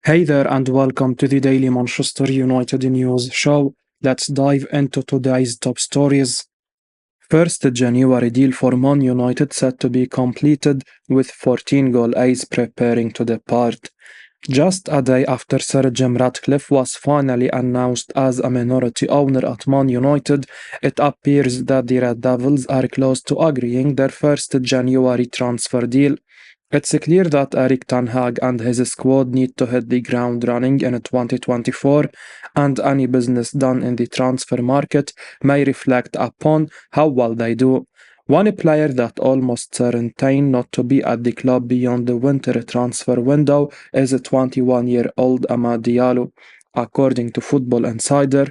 Hey there, and welcome to the Daily Manchester United News Show. Let's dive into today's top stories. First January deal for Man United set to be completed, with 14 goal A's preparing to depart. Just a day after Sir Jim Ratcliffe was finally announced as a minority owner at Man United, it appears that the Red Devils are close to agreeing their first January transfer deal. It's clear that Erik and his squad need to hit the ground running in 2024, and any business done in the transfer market may reflect upon how well they do. One player that almost certain not to be at the club beyond the winter transfer window is a 21-year-old Amad Diallo. According to Football Insider,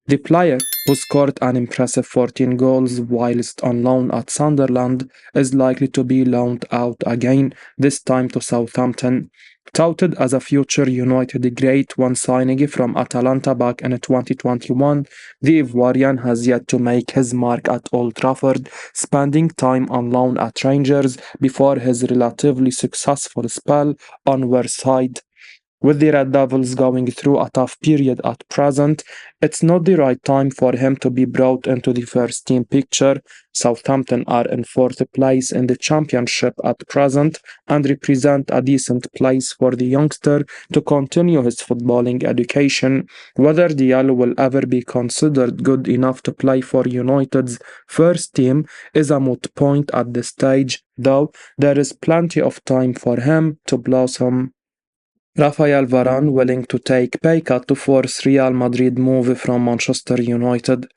the player, who scored an impressive 14 goals whilst on loan at Sunderland, is likely to be loaned out again, this time to Southampton. Touted as a future United great when signing from Atalanta back in 2021, the Ivorian has yet to make his mark at Old Trafford, spending time on loan at Rangers before his relatively successful spell on Wearside. With the Red Devils going through a tough period at present, it's not the right time for him to be brought into the first team picture. Southampton are in fourth place in the championship at present and represent a decent place for the youngster to continue his footballing education. Whether Diallo will ever be considered good enough to play for United's first team is a moot point at this stage, though there is plenty of time for him to blossom. Raphael Varane willing to take pay cut to force Real Madrid move from Manchester United.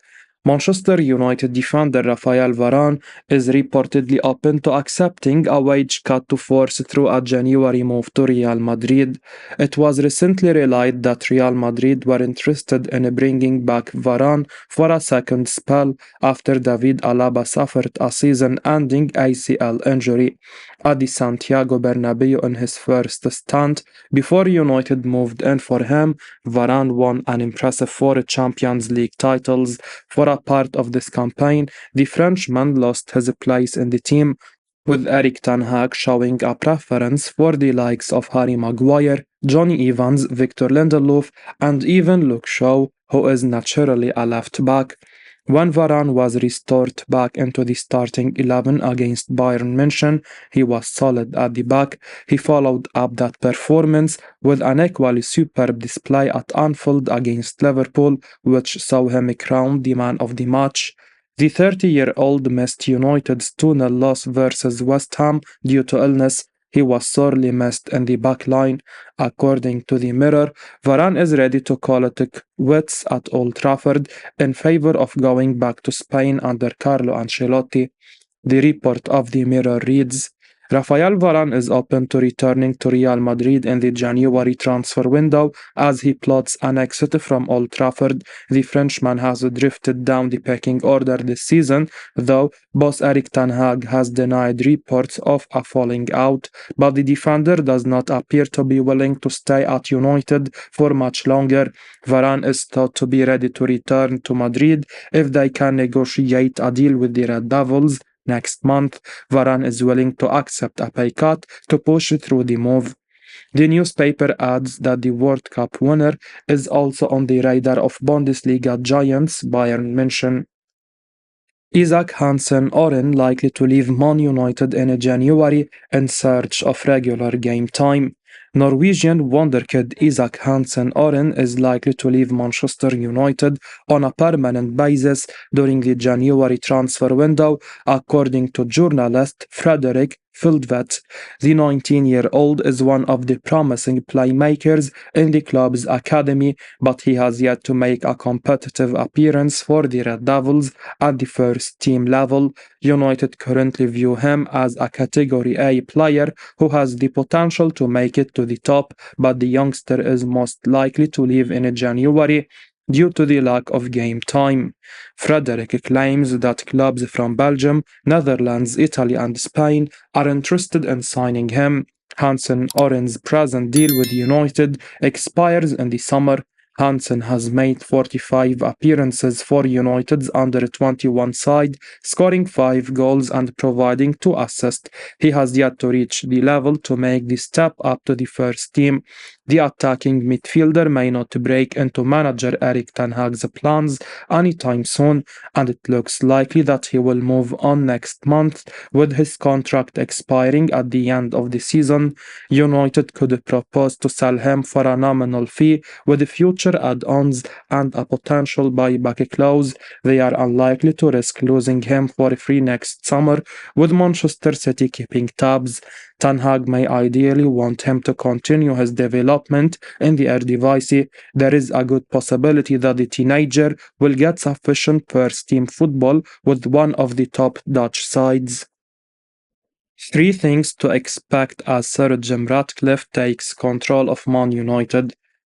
Manchester United defender Raphael Varane is reportedly open to accepting a wage cut to force through a January move to Real Madrid. It was recently relayed that Real Madrid were interested in bringing back Varane for a second spell after David Alaba suffered a season-ending ACL injury at the Santiago Bernabeu in his first stint. Before United moved in for him, Varane won an impressive 4 Champions League titles. For a part of this campaign, the Frenchman lost his place in the team, with Erik showing a preference for the likes of Harry Maguire, Johnny Evans, Victor Lindelof, and even Luke Shaw, who is naturally a left back. When Varane was restored back into the starting 11 against Bayern München, he was solid at the back. He followed up that performance with an equally superb display at Anfield against Liverpool, which saw him crowned the man of the match. The 30-year-old missed United's 2-0 loss versus West Ham due to illness. He was sorely missed in the back line. According to the Mirror, Varane is ready to call it quits at Old Trafford in favor of going back to Spain under Carlo Ancelotti. The report of the Mirror reads, Raphael Varane is open to returning to Real Madrid in the January transfer window as he plots an exit from Old Trafford. The Frenchman has drifted down the pecking order this season, though boss Erik has denied reports of a falling out, but the defender does not appear to be willing to stay at United for much longer. Varane is thought to be ready to return to Madrid if they can negotiate a deal with the Red Devils. Next month, Varane is willing to accept a pay cut to push through the move. The newspaper adds that the World Cup winner is also on the radar of Bundesliga giants Bayern München. Hansen-Aaroen likely to leave Man United in January in search of regular game time. Norwegian wonderkid Hansen-Aaroen is likely to leave Manchester United on a permanent basis during the January transfer window, according to journalist Frederick Fieldvet. The 19-year-old is one of the promising playmakers in the club's academy, but he has yet to make a competitive appearance for the Red Devils at the first team level. United currently view him as a Category A player who has the potential to make it to the top, but the youngster is most likely to leave in January due to the lack of game time. Frederick claims that clubs from Belgium, Netherlands, Italy and Spain are interested in signing him. Hansen-Aaron's present deal with United expires in the summer. Hansen has made 45 appearances for United's under-21 side, scoring 5 goals and providing 2 assists. He has yet to reach the level to make the step up to the first team. The attacking midfielder may not break into manager Erik ten Hag's plans anytime soon, and it looks likely that he will move on next month with his contract expiring at the end of the season. United could propose to sell him for a nominal fee with future add-ons and a potential buyback clause. They are unlikely to risk losing him for free next summer, with Manchester City keeping tabs. Ten Hag may ideally want him to continue his development in the Eredivisie. There is a good possibility that the teenager will get sufficient first-team football with one of the top Dutch sides. Three things to expect as Sir Jim Ratcliffe takes control of Man United.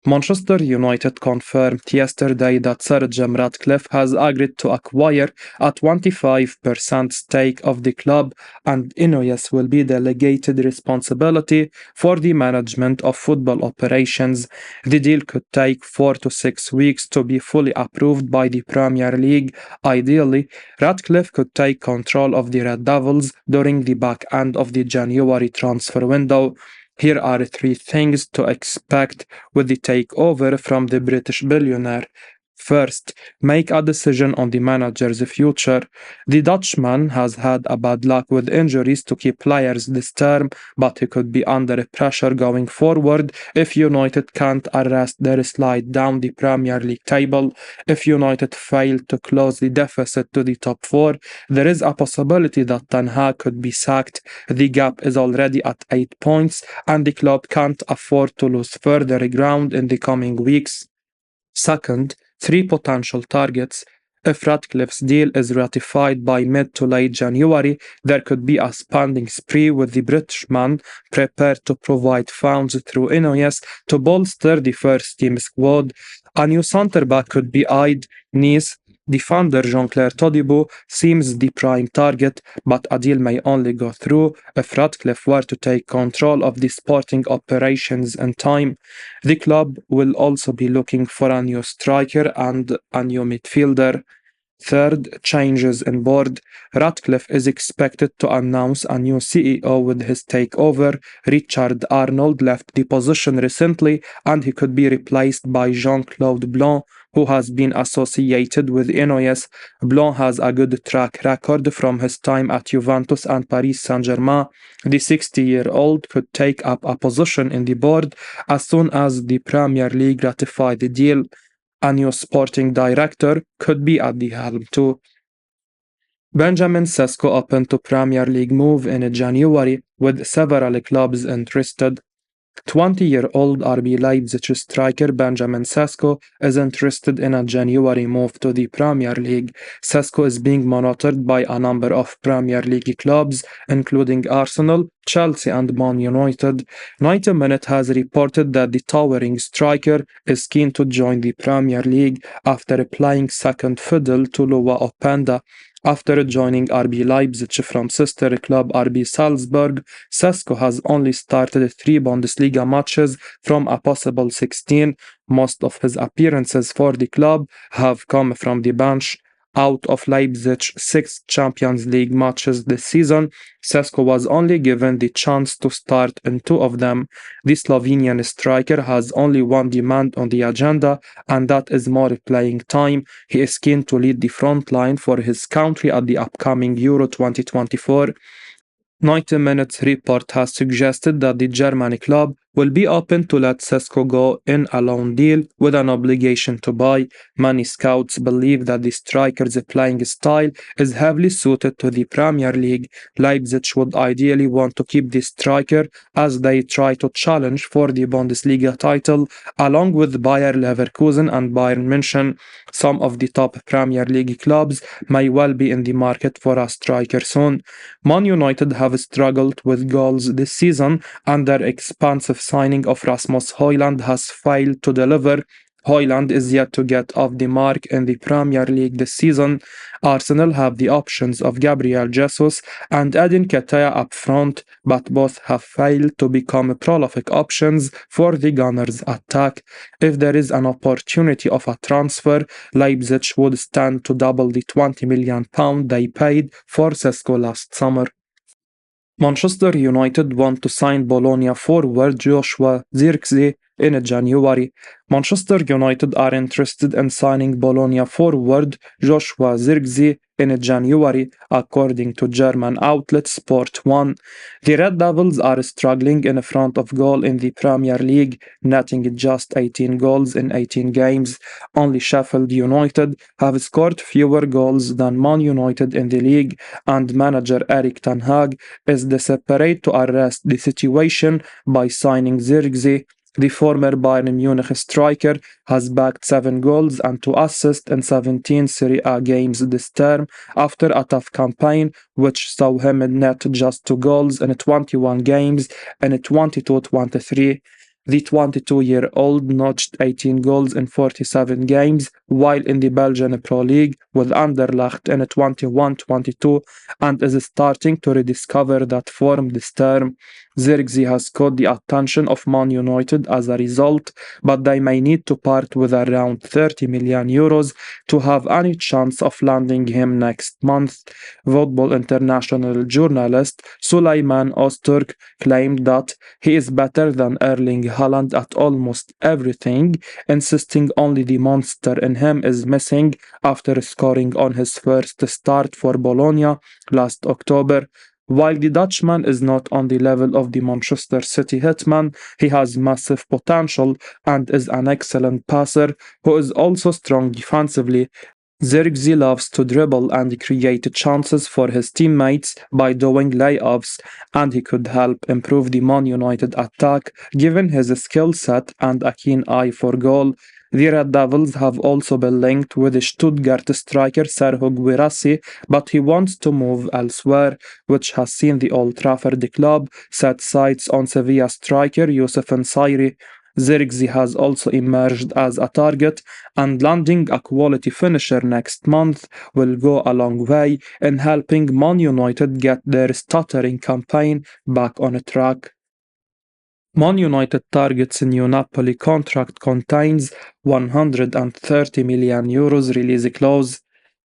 Manchester United confirmed yesterday that Sir Jim Ratcliffe has agreed to acquire a 25% stake of the club, and Ineos will be delegated responsibility for the management of football operations. The deal could take 4 to 6 weeks to be fully approved by the Premier League. Ideally, Ratcliffe could take control of the Red Devils during the back end of the January transfer window. Here are three things to expect with the takeover from the British billionaire. First, make a decision on the manager's future. The Dutchman has had a bad luck with injuries to key players this term, but he could be under pressure going forward if United can't arrest their slide down the Premier League table. If United fail to close the deficit to the top four, there is a possibility that Ten Hag could be sacked. The gap is already at 8 points, and the club can't afford to lose further ground in the coming weeks. Second, three potential targets. If Ratcliffe's deal is ratified by mid to late January, there could be a spending spree with the Britishman prepared to provide funds through Ineos to bolster the first team squad. A new centre-back could be eyed. Nice defender Jean-Claire Todibo seems the prime target, but a deal may only go through if Ratcliffe were to take control of the sporting operations in time. The club will also be looking for a new striker and a new midfielder. Third, changes in board. Ratcliffe is expected to announce a new CEO with his takeover. Richard Arnold left the position recently, and he could be replaced by Jean-Claude Blanc, who has been associated with Ineos. Blanc has a good track record from his time at Juventus and Paris Saint-Germain. The 60-year-old could take up a position in the board as soon as the Premier League ratify the deal. A new sporting director could be at the helm too. Benjamin Sesko open to Premier League move in January with several clubs interested. 20-year-old RB Leipzig striker Benjamin Sesko is interested in a January move to the Premier League. Sesko is being monitored by a number of Premier League clubs, including Arsenal, Chelsea and Man United. 90 Minutes has reported that the towering striker is keen to join the Premier League after playing second fiddle to Lua Openda. After joining RB Leipzig from sister club RB Salzburg, Sesko has only started 3 Bundesliga matches from a possible 16. Most of his appearances for the club have come from the bench. Out of Leipzig's 6 Champions League matches this season, Sesko was only given the chance to start in 2 of them. The Slovenian striker has only one demand on the agenda, and that is more playing time. He is keen to lead the front line for his country at the upcoming Euro 2024. 90 Minutes report has suggested that the German club will be open to let Sesko go in a loan deal with an obligation to buy. Many scouts believe that the striker's playing style is heavily suited to the Premier League. Leipzig would ideally want to keep the striker as they try to challenge for the Bundesliga title, along with Bayer Leverkusen and Bayern München. Some of the top Premier League clubs may well be in the market for a striker soon. Man United have struggled with goals this season, and their expansive signing of Rasmus Højlund has failed to deliver. Højlund is yet to get off the mark in the Premier League this season. Arsenal have the options of Gabriel Jesus and Edin Ketia up front, but both have failed to become prolific options for the Gunners' attack. If there is an opportunity of a transfer, Leipzig would stand to double the £20 million they paid for Sesko last summer. Manchester United want to sign Bologna forward Joshua Zirkzee in January. Manchester United are interested in signing Bologna forward Joshua Zirkzee in January, according to German outlet Sport 1. The Red Devils are struggling in front of goal in the Premier League, netting just 18 goals in 18 games. Only Sheffield United have scored fewer goals than Man United in the league, and manager Erik Ten Hag is desperate to arrest the situation by signing Zirkzee. The former Bayern Munich striker has bagged 7 goals and 2 assists in 17 Serie A games this term after a tough campaign which saw him net just 2 goals in 21 games in 22-23. The 22-year-old notched 18 goals in 47 games while in the Belgian Pro League with Anderlecht in 21-22 and is starting to rediscover that form this term. Zirkzee has caught the attention of Man United as a result, but they may need to part with around 30 million euros to have any chance of landing him next month. Football International journalist Suleyman Öztürk claimed that he is better than Erling Haaland at almost everything, insisting only the monster in him is missing after scoring on his first start for Bologna last October. While the Dutchman is not on the level of the Manchester City hitman, he has massive potential and is an excellent passer who is also strong defensively. Zirkzee loves to dribble and create chances for his teammates by doing layups, and he could help improve the Man United attack given his skill set and a keen eye for goal. The Red Devils have also been linked with Stuttgart striker Serhou Guirassy, but he wants to move elsewhere, which has seen the Old Trafford club set sights on Sevilla striker Youssef N'Syri. Zirkzee has also emerged as a target, and landing a quality finisher next month will go a long way in helping Man United get their stuttering campaign back on track. Man United target's new Napoli contract contains 130 million euros release clause.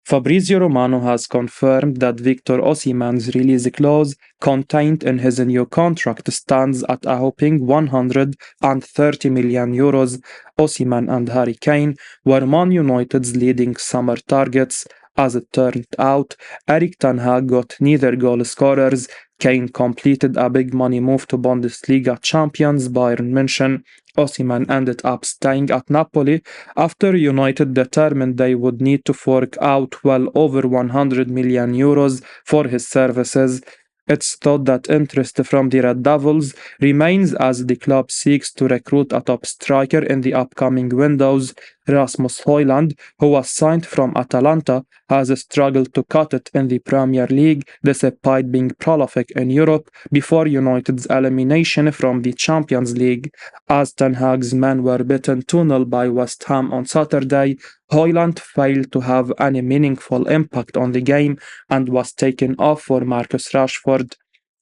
Fabrizio Romano has confirmed that Victor Osimhen's release clause contained in his new contract stands at a whopping 130 million euros. Osimhen and Harry Kane were Man United's leading summer targets. As it turned out, Erik Ten Hag got neither goal scorers. Kane completed a big money move to Bundesliga champions Bayern München. Osimhen ended up staying at Napoli after United determined they would need to fork out well over 100 million euros for his services. It's thought that interest from the Red Devils remains as the club seeks to recruit a top striker in the upcoming windows. Rasmus Højlund, who was signed from Atalanta, has struggled to cut it in the Premier League despite being prolific in Europe before United's elimination from the Champions League. As Ten Hag's men were beaten 2-0 by West Ham on Saturday, Højlund failed to have any meaningful impact on the game and was taken off for Marcus Rashford.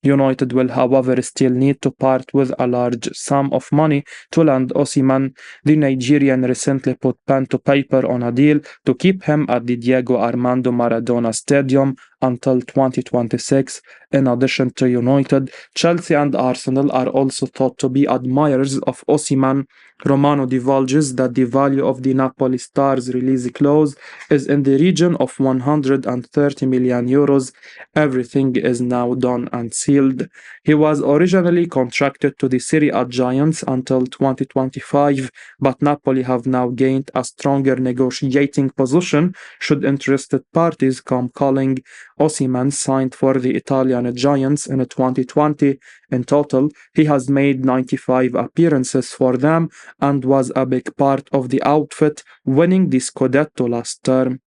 United will, however, still need to part with a large sum of money to land Osimhen. The Nigerian recently put pen to paper on a deal to keep him at the Diego Armando Maradona Stadium until 2026. In addition to United, Chelsea and Arsenal are also thought to be admirers of Osimhen. Romano divulges that the value of the Napoli star's release clause is in the region of 130 million euros. Everything is now done and sealed. He was originally contracted to the Serie A Giants until 2025, but Napoli have now gained a stronger negotiating position should interested parties come calling. Osimhen signed for the Italian Giants in 2020. In total, he has made 95 appearances for them and was a big part of the outfit, winning the Scudetto last term.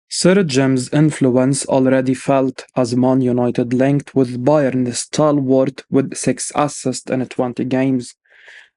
Sir Jim's influence already felt as Man United linked with Bayern stalwart with 6 assists in 20 games.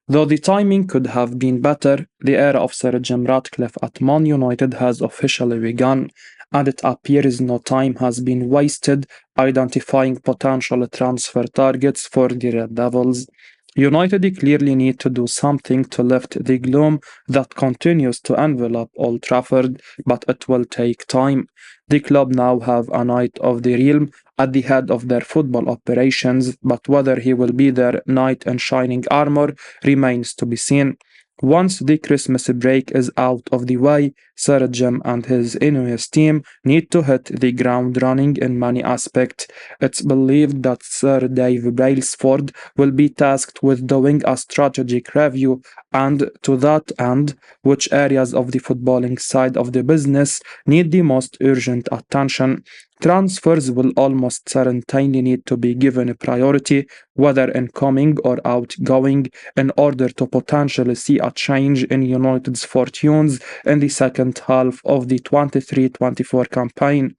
Though the timing could have been better, the era of Sir Jim Ratcliffe at Man United has officially begun, and it appears no time has been wasted identifying potential transfer targets for the Red Devils. United clearly need to do something to lift the gloom that continues to envelop Old Trafford, but it will take time. The club now have a Knight of the Realm at the head of their football operations, but whether he will be their knight in shining armor remains to be seen. Once the Christmas break is out of the way, Sir Jim and his Ineos team need to hit the ground running in many aspects. It's believed that Sir Dave Brailsford will be tasked with doing a strategic review, and to that end, which areas of the footballing side of the business need the most urgent attention. Transfers will almost certainly need to be given a priority, whether incoming or outgoing, in order to potentially see a change in United's fortunes in the second half of the 23-24 campaign.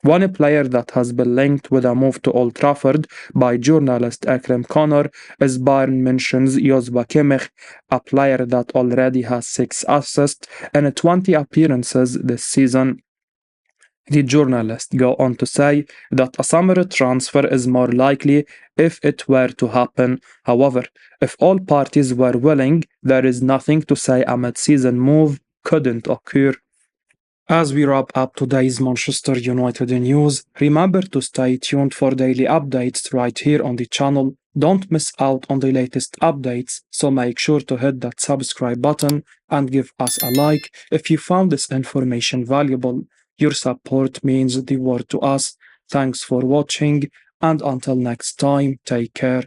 One player that has been linked with a move to Old Trafford by journalist Ekrem Connor is Bayern München's Josba Kimmich, a player that already has 6 assists in 20 appearances this season. The journalist go on to say that a summer transfer is more likely if it were to happen. However, if all parties were willing, there is nothing to say a mid-season move couldn't occur. As we wrap up today's Manchester United news, remember to stay tuned for daily updates right here on the channel. Don't miss out on the latest updates, so make sure to hit that subscribe button and give us a like if you found this information valuable. Your support means the world to us. Thanks for watching, and until next time, take care.